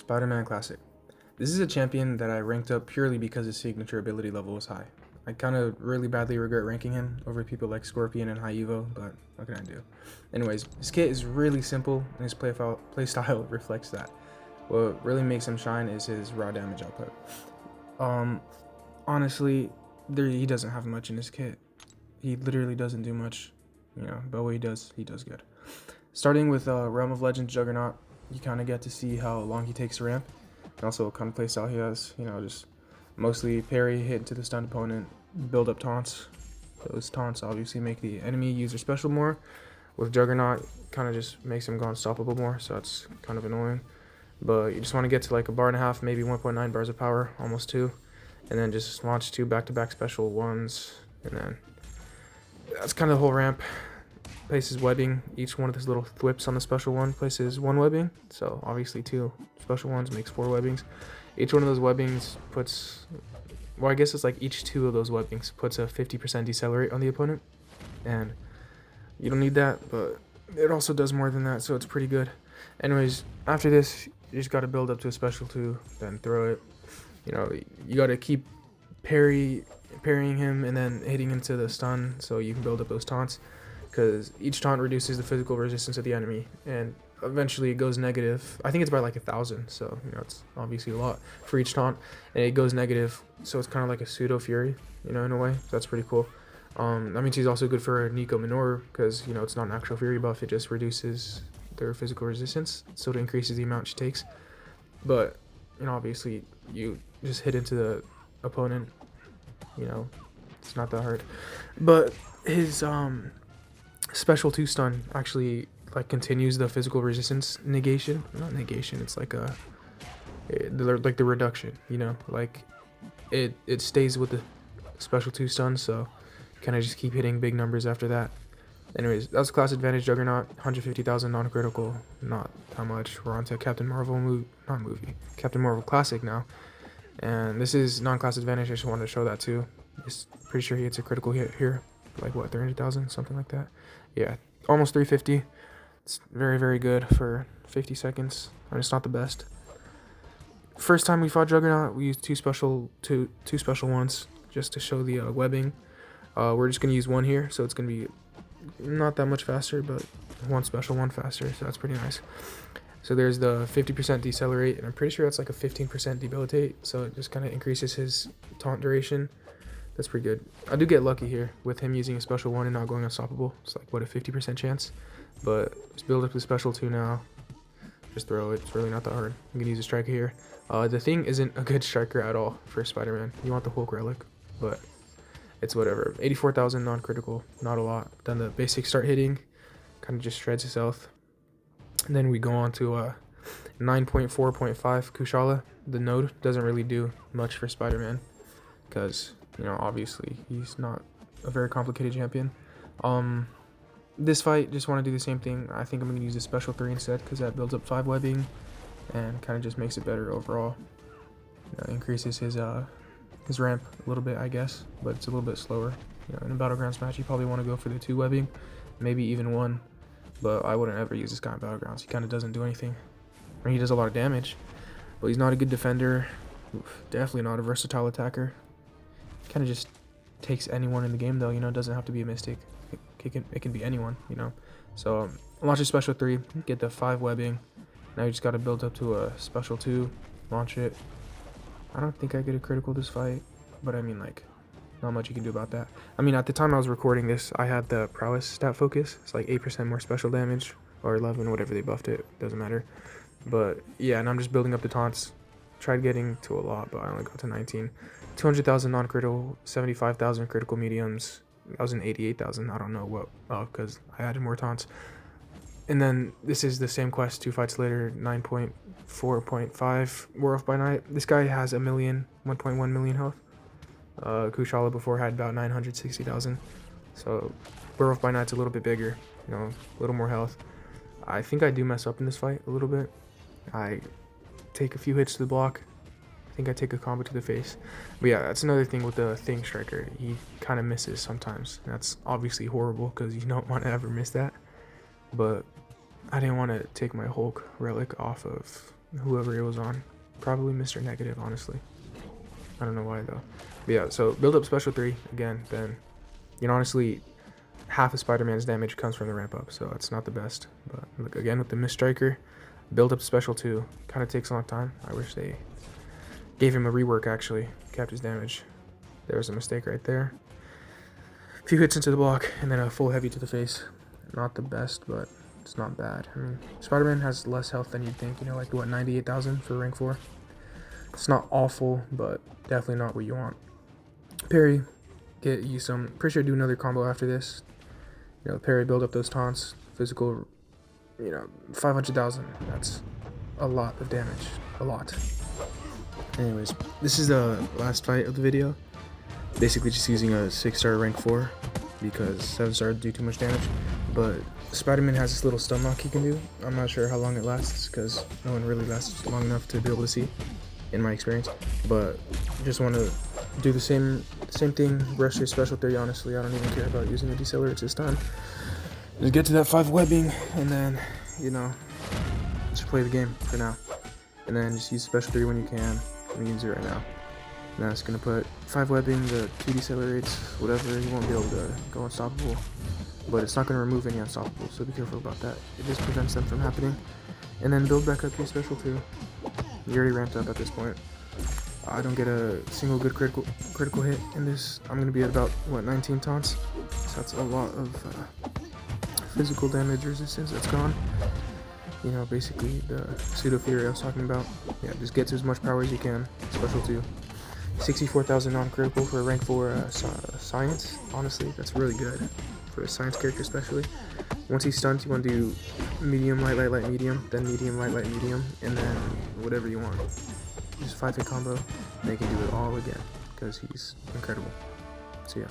Spider-Man Classic. This is a champion that I ranked up purely because his signature ability level was high. I kind of really badly regret ranking him over people like Scorpion and High Evo, but what can I do? Anyways, his kit is really simple and his playstyle reflects that. What really makes him shine is his raw damage output. Honestly, he doesn't have much in his kit. He literally doesn't do much, but what he does good. Starting with Realm of Legends Juggernaut, you kind of get to see how long he takes to ramp, and also what kind of playstyle he has. Just mostly parry, hit into the stunned opponent, build up taunts. Those taunts obviously make the enemy use their special more. With Juggernaut, kind of just makes him go unstoppable more, so that's kind of annoying. But you just want to get to like a bar and a half, maybe 1.9 bars of power, almost 2, and then just launch 2 back-to-back special ones, and then that's kind of the whole ramp. Places webbing. Each one of these little thwips on the special one places 1 webbing, so obviously 2 special ones makes 4 webbings. Each one of those webbings puts, well, I guess it's like each 2 of those webbings puts a 50% decelerate on the opponent, and you don't need that, but it also does more than that, so it's pretty good. Anyways, after this, you just got to build up to a special 2, then throw it. You got to keep parrying him and then hitting into the stun so you can build up those taunts, because each taunt reduces the physical resistance of the enemy, and eventually it goes negative. I think it's by like 1,000, so it's obviously a lot for each taunt, and it goes negative, so it's kind of like a pseudo fury, in a way. So that's pretty cool. That means he's also good for NUKE Minor, because it's not an actual fury buff, it just reduces their physical resistance, so it increases the amount she takes. But obviously you just hit into the opponent, it's not that hard. But his special 2 stun actually continues the physical resistance negation. Not negation, it's like the reduction, it stays with the special 2 stun, so kind of just keep hitting big numbers after that. Anyways, that was class advantage Juggernaut, 150,000 non-critical, not that much. We're on to Captain Marvel Captain Marvel Classic now, and this is non-class advantage. I just wanted to show that too. Just pretty sure he hits a critical hit here, like what, 300,000, something like that. Yeah, almost 350. It's very, very good for 50 seconds. And it's not the best. First time we fought Juggernaut, we used two special ones just to show the webbing. We're just gonna use 1 here, so it's gonna be not that much faster, but 1 special, 1 faster, so that's pretty nice. So there's the 50% decelerate, and I'm pretty sure that's like a 15% debilitate, so it just kind of increases his taunt duration. That's pretty good. I do get lucky here with him using a special 1 and not going unstoppable. It's like, what, a 50% chance? But let's build up the special 2 now. Just throw it. It's really not that hard. I'm gonna use a striker here. The thing isn't a good striker at all for Spider-Man. You want the Hulk relic, but it's whatever. 84,000 non-critical, not a lot. Then the basic start hitting, kind of just shreds his health. And then we go on to 9.4.5 Kushala. The node doesn't really do much for Spider-Man, because obviously he's not a very complicated champion. This fight, just want to do the same thing. I think I'm gonna use a special 3 instead, because that builds up 5 webbing and kind of just makes it better overall. Increases his ramp a little bit, I guess, but it's a little bit slower. In a Battlegrounds match, you probably want to go for the 2 webbing, maybe even 1, but I wouldn't ever use this guy in Battlegrounds. He kind of doesn't do anything. I mean, he does a lot of damage, but he's not a good defender. Definitely not a versatile attacker. Kind of just takes anyone in the game, though. Doesn't have to be a Mystic. It can be anyone, So launch a special 3, get the 5 webbing. Now you just got to build up to a special 2, launch it. I don't think I get a critical this fight, but I mean, not much you can do about that. I mean, at the time I was recording this, I had the prowess stat focus. It's like 8% more special damage, or 11, whatever they buffed it, doesn't matter. But yeah, and I'm just building up the taunts. Tried getting to a lot, but I only got to 19. 200,000 non-critical, 75,000 critical mediums. That was an 88,000. I don't know what, because I added more taunts. And then this is the same quest 2 fights later, 9.4.5 Werewolf by Night. This guy has 1.1 million health. Kushala before had about 960,000. So Werewolf by Night's a little bit bigger, a little more health. I think I do mess up in this fight a little bit. I take a few hits to the block. I think I take a combo to the face. But yeah, that's another thing with the Thing Striker. He kind of misses sometimes. That's obviously horrible, because you don't want to ever miss that. But I didn't want to take my Hulk relic off of whoever it was on. Probably Mr. Negative, honestly. I don't know why though. But yeah, so build up special 3 again, then honestly half of Spider-Man's damage comes from the ramp up, so it's not the best. But look, again with the Mist Striker, build up special 2. Kind of takes a long time. I wish they gave him a rework actually, kept his damage. There was a mistake right there. A few hits into the block, and then a full heavy to the face. Not the best, but it's not bad. I mean, Spider-Man has less health than you'd think, like what, 98,000 for rank 4? It's not awful, but definitely not what you want. Parry, get you some, pretty sure do another combo after this. Parry, build up those taunts, physical, 500,000. That's a lot of damage, a lot. Anyways, this is the last fight of the video. Basically just using a 6-star rank 4 because 7-star do too much damage. But Spider-Man has this little stun lock he can do. I'm not sure how long it lasts because no one really lasts long enough to be able to see, in my experience. But just want to do the same thing, rush your special 3. Honestly, I don't even care about using the decelerates this time. Just get to that 5 webbing and then, just play the game for now. And then just use special 3 when you can. I'm using it right now. And that's going to put 5 webbing, the 2 decelerates, whatever. You won't be able to go unstoppable. But it's not going to remove any unstoppable, so be careful about that. It just prevents them from happening. And then build back up your special 2. You already ramped up at this point. I don't get a single good critical hit in this. I'm going to be at about, 19 taunts. So that's a lot of physical damage resistance that's gone. Basically the pseudo fury I was talking about. Yeah, just get to as much power as you can. Special 2. 64,000 non-critical for a rank 4 science. Honestly, that's really good for a science character especially. Once he's stunned, you want to do medium, light, medium, then medium, light, medium, and then whatever you want. Just 5-hit combo, and you can do it all again because he's incredible. So yeah.